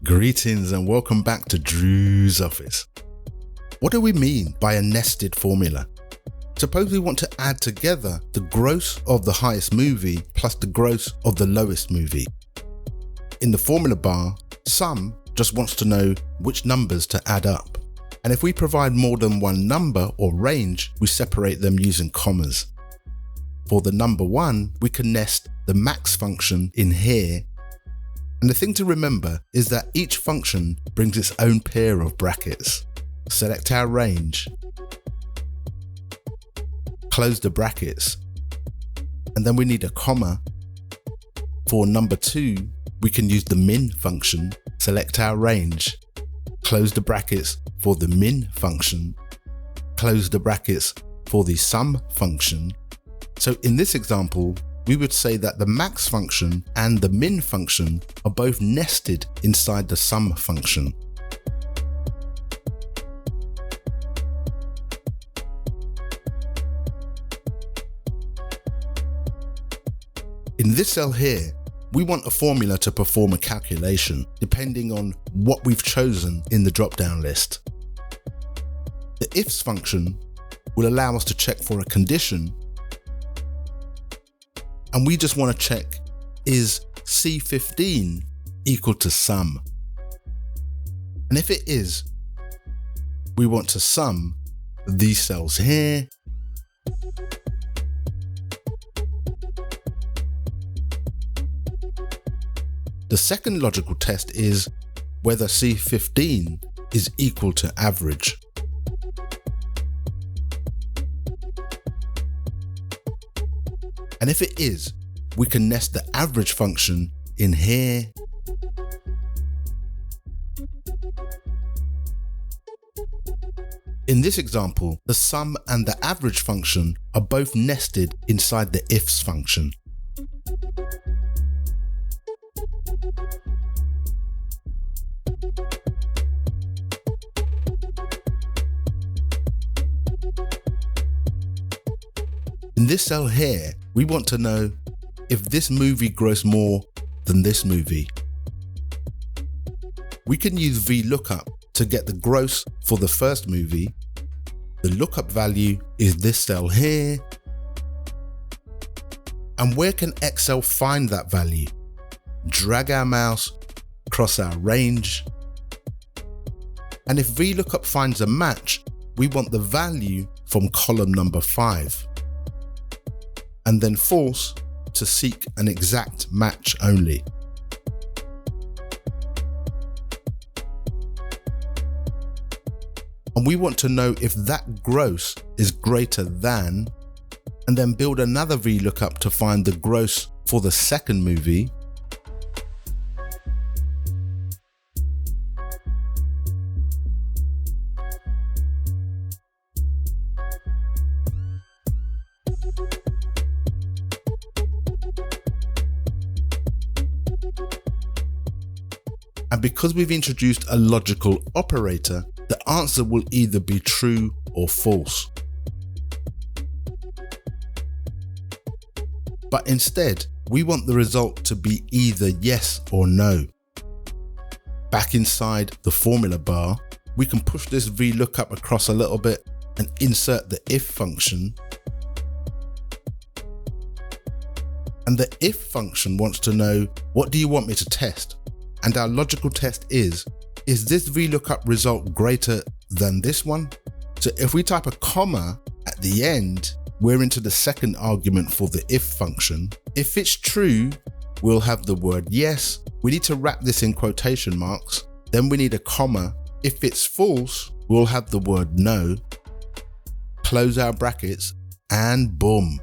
Greetings and welcome back to Drew's office. What do we mean by a nested formula? Suppose we want to add together the gross of the highest movie plus the gross of the lowest movie. In the formula bar, sum just wants to know which numbers to add up. And if we provide more than one number or range, we separate them using commas. For the number 1, we can nest the max function in here. And the thing to remember is that each function brings its own pair of brackets. Select our range, close the brackets, and then we need a comma. For number 2, we can use the min function, select our range, close the brackets for the min function, close the brackets for the sum function. So in this example, we would say that the max function and the min function are both nested inside the sum function. In this cell here, we want a formula to perform a calculation depending on what we've chosen in the drop-down list. The ifs function will allow us to check for a condition, and we just want to check, is C15 equal to sum? And if it is, we want to sum these cells here The second logical test is whether C15 is equal to average. And if it is, we can nest the average function in here. In this example, the sum and the average function are both nested inside the ifs function. In this cell here, we want to know if this movie grossed more than this movie. We can use VLOOKUP to get the gross for the first movie. The lookup value is this cell here. And where can Excel find that value? Drag our mouse across our range. And if VLOOKUP finds a match, we want the value from column number 5. And then false to seek an exact match only. And we want to know if that gross is greater than, and then build another VLOOKUP to find the gross for the second movie. And because we've introduced a logical operator, the answer will either be true or false. But instead, we want the result to be either yes or no. Back inside the formula bar, we can push this VLOOKUP across a little bit and insert the if function. And the if function wants to know, what do you want me to test? And our logical test is this VLOOKUP result greater than this one? So if we type a comma at the end, we're into the second argument for the if function. If it's true, we'll have the word yes. We need to wrap this in quotation marks. Then we need a comma. If it's false, we'll have the word no. Close our brackets and boom.